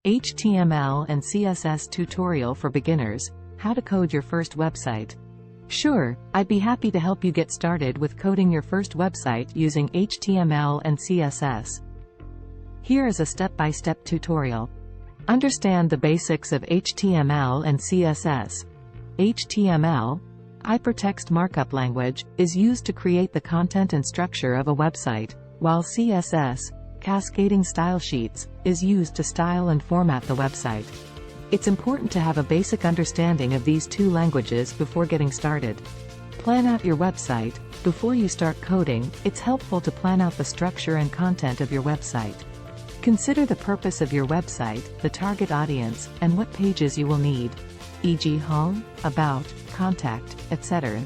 HTML and CSS tutorial for beginners, how to code your first website. Sure, I'd be happy to help you get started with coding your first website using HTML and CSS. Here is a step-by-step tutorial. Understand the basics of HTML and CSS. HTML, hypertext markup language, is used to create the content and structure of a website, while CSS, cascading style sheets, is used to style and format the website. It's important to have a basic understanding of these two languages before getting started. Plan out your website. Before you start coding, it's helpful to plan out the structure and content of your website. Consider the purpose of your website, the target audience, and what pages you will need, e.g. home, about, contact, etc.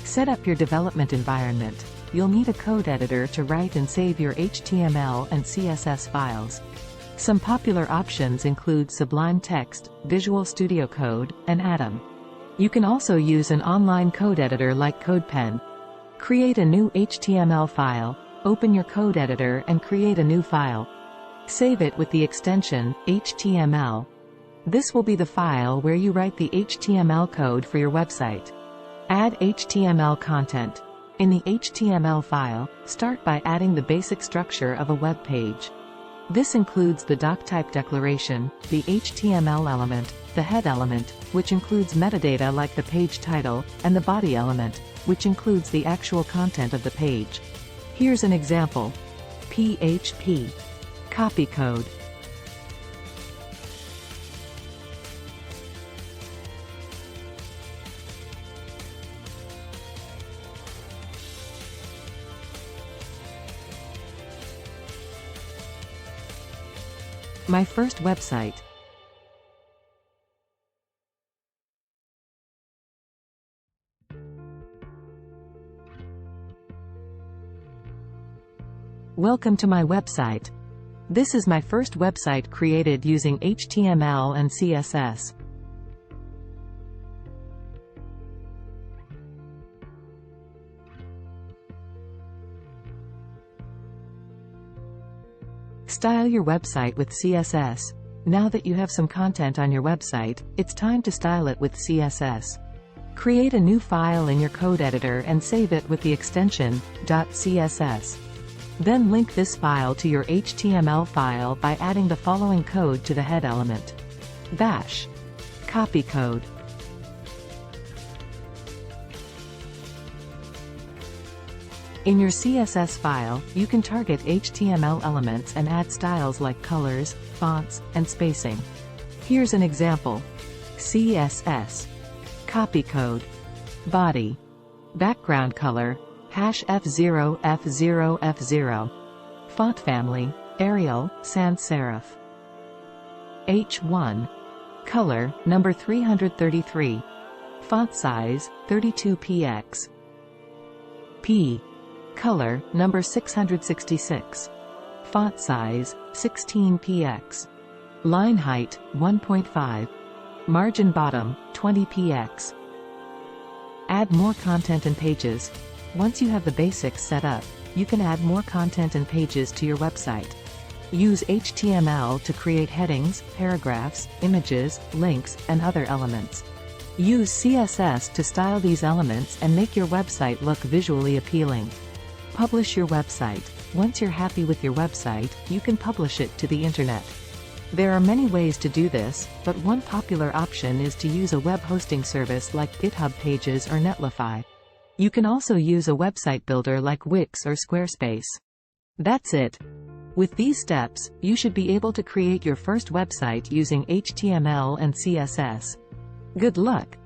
Set up your development environment. You'll need a code editor to write and save your HTML and CSS files. Some popular options include Sublime Text, Visual Studio Code, and Atom. You can also use an online code editor like CodePen. Create a new HTML file, open your code editor and create a new file. Save it with the extension HTML. This will be the file where you write the HTML code for your website. Add HTML content. In the HTML file, start by adding the basic structure of a web page. This includes the doctype declaration, the HTML element, the head element, which includes metadata like the page title, and the body element, which includes the actual content of the page. Here's an example. PHP. Copy code. My first website. Welcome to my website. This is my first website created using HTML and CSS. Style your website with CSS. Now that you have some content on your website, it's time to style it with CSS. Create a new file in your code editor and save it with the extension .css. Then link this file to your HTML file by adding the following code to the head element. Bash. Copy code. In your CSS file, you can target HTML elements and add styles like colors, fonts, and spacing. Here's an example. CSS. Copy code. Body. Background color, #F0 F0 F0. Font family, Arial, sans serif. H1. Color, number 333. Font size, 32px. P. Color, number 666. Font size, 16px. Line height, 1.5. Margin bottom, 20px. Add more content and pages. Once you have the basics set up, you can add more content and pages to your website. Use HTML to create headings, paragraphs, images, links, and other elements. Use CSS to style these elements and make your website look visually appealing. Publish your website. Once you're happy with your website, you can publish it to the internet. There are many ways to do this, but one popular option is to use a web hosting service like GitHub Pages or Netlify. You can also use a website builder like Wix or Squarespace. That's it. With these steps, you should be able to create your first website using HTML and CSS. Good luck!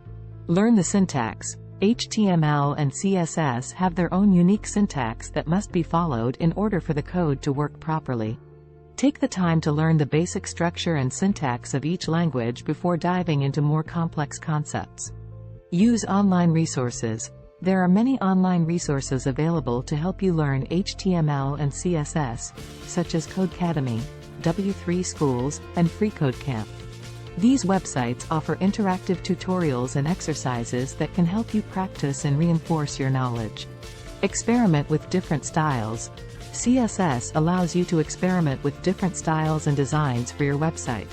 Learn the syntax. HTML and CSS have their own unique syntax that must be followed in order for the code to work properly. Take the time to learn the basic structure and syntax of each language before diving into more complex concepts. Use online resources. There are many online resources available to help you learn HTML and CSS, such as Codecademy, W3 Schools, and FreeCodeCamp. These websites offer interactive tutorials and exercises that can help you practice and reinforce your knowledge. Experiment with different styles. CSS allows you to experiment with different styles and designs for your website.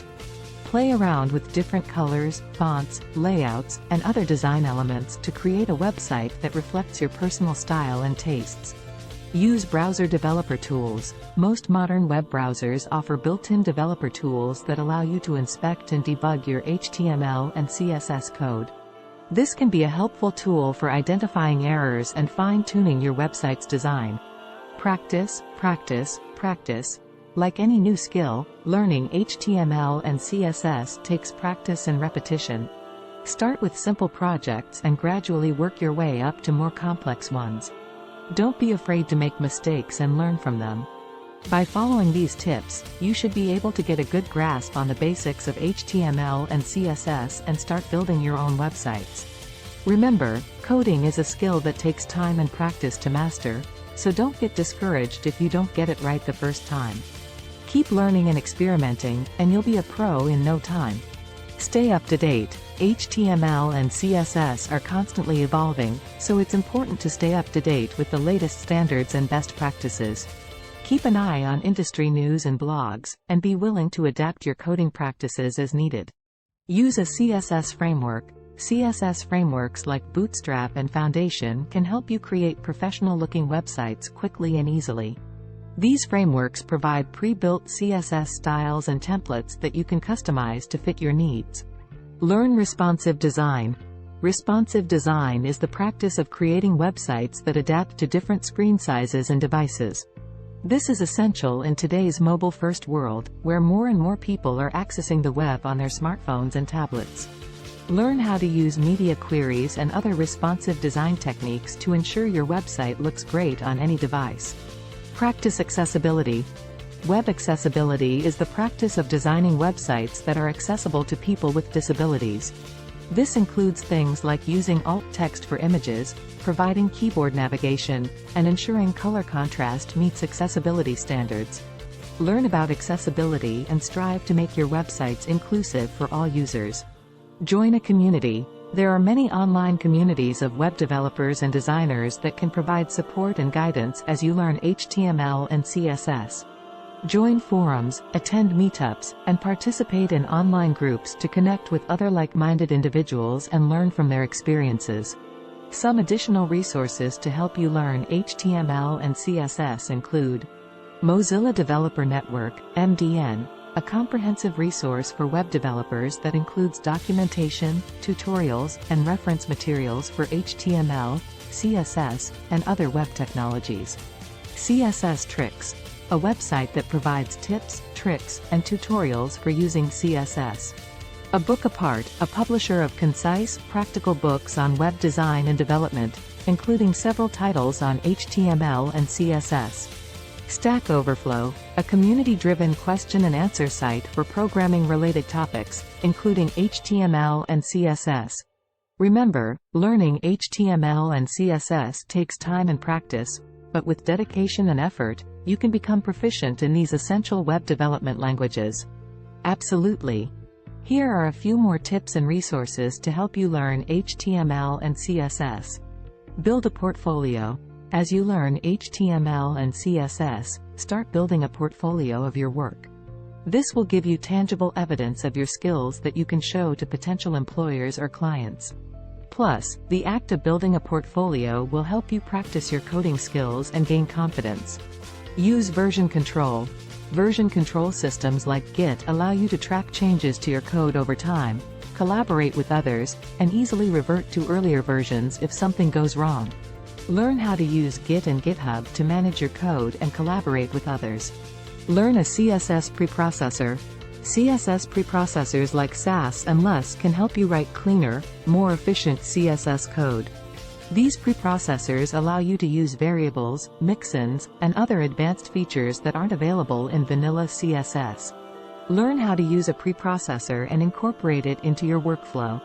Play around with different colors, fonts, layouts, and other design elements to create a website that reflects your personal style and tastes. Use browser developer tools. Most modern web browsers offer built-in developer tools that allow you to inspect and debug your HTML and CSS code. This can be a helpful tool for identifying errors and fine-tuning your website's design. Practice, practice, practice. Like any new skill, learning HTML and CSS takes practice and repetition. Start with simple projects and gradually work your way up to more complex ones. Don't be afraid to make mistakes and learn from them. By following these tips, you should be able to get a good grasp on the basics of HTML and CSS and start building your own websites. Remember, coding is a skill that takes time and practice to master, so don't get discouraged if you don't get it right the first time. Keep learning and experimenting, and you'll be a pro in no time. Stay up to date. HTML and CSS are constantly evolving, so it's important to stay up to date with the latest standards and best practices. Keep an eye on industry news and blogs, and be willing to adapt your coding practices as needed. Use a CSS framework. CSS frameworks like Bootstrap and Foundation can help you create professional-looking websites quickly and easily. These frameworks provide pre-built CSS styles and templates that you can customize to fit your needs. Learn responsive design. Responsive design is the practice of creating websites that adapt to different screen sizes and devices. This is essential in today's mobile-first world, where more and more people are accessing the web on their smartphones and tablets. Learn how to use media queries and other responsive design techniques to ensure your website looks great on any device. Practice accessibility. Web accessibility is the practice of designing websites that are accessible to people with disabilities. This includes things like using alt text for images, providing keyboard navigation, and ensuring color contrast meets accessibility standards. Learn about accessibility and strive to make your websites inclusive for all users. Join a community. There are many online communities of web developers and designers that can provide support and guidance as you learn HTML and CSS. Join forums, attend meetups, and participate in online groups to connect with other like-minded individuals and learn from their experiences. Some additional resources to help you learn HTML and CSS include Mozilla Developer Network, MDN, a comprehensive resource for web developers that includes documentation, tutorials, and reference materials for HTML, CSS, and other web technologies. CSS Tricks, a website that provides tips, tricks, and tutorials for using CSS. A Book Apart, a publisher of concise, practical books on web design and development, including several titles on HTML and CSS. Stack Overflow, a community-driven question-and-answer site for programming-related topics, including HTML and CSS. Remember, learning HTML and CSS takes time and practice, but with dedication and effort, you can become proficient in these essential web development languages. Absolutely. Here are a few more tips and resources to help you learn HTML and CSS. Build a portfolio. As you learn HTML and CSS, start building a portfolio of your work. This will give you tangible evidence of your skills that you can show to potential employers or clients. Plus, the act of building a portfolio will help you practice your coding skills and gain confidence. Use version control. Version control systems like Git allow you to track changes to your code over time, collaborate with others, and easily revert to earlier versions if something goes wrong. Learn how to use Git and GitHub to manage your code and collaborate with others. Learn a CSS preprocessor. CSS preprocessors like Sass and Less can help you write cleaner, more efficient CSS code. These preprocessors allow you to use variables, mixins, and other advanced features that aren't available in vanilla CSS. Learn how to use a preprocessor and incorporate it into your workflow.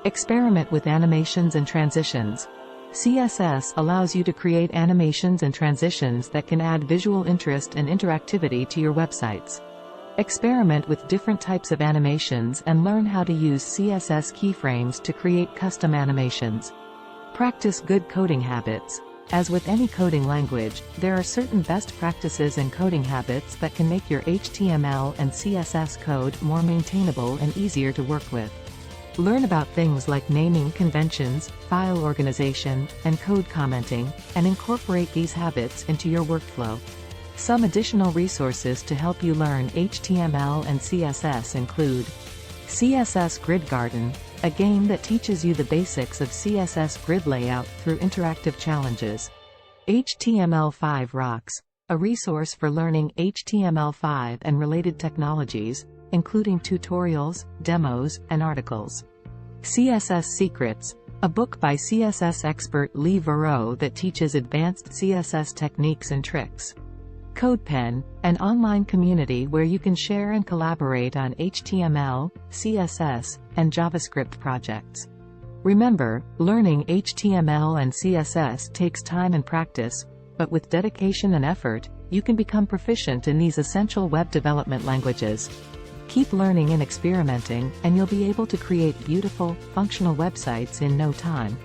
Experiment with animations and transitions. CSS allows you to create animations and transitions that can add visual interest and interactivity to your websites. Experiment with different types of animations and learn how to use CSS keyframes to create custom animations. Practice good coding habits. As with any coding language, there are certain best practices and coding habits that can make your HTML and CSS code more maintainable and easier to work with. Learn about things like naming conventions, file organization, and code commenting, and incorporate these habits into your workflow. Some additional resources to help you learn HTML and CSS include CSS Grid Garden, a game that teaches you the basics of CSS grid layout through interactive challenges. HTML5 Rocks, a resource for learning HTML5 and related technologies, including tutorials, demos, and articles. CSS Secrets, a book by CSS expert Lee Varro that teaches advanced CSS techniques and tricks. CodePen, an online community where you can share and collaborate on HTML, CSS, and JavaScript projects. Remember, learning HTML and CSS takes time and practice, but with dedication and effort, you can become proficient in these essential web development languages. Keep learning and experimenting, and you'll be able to create beautiful, functional websites in no time.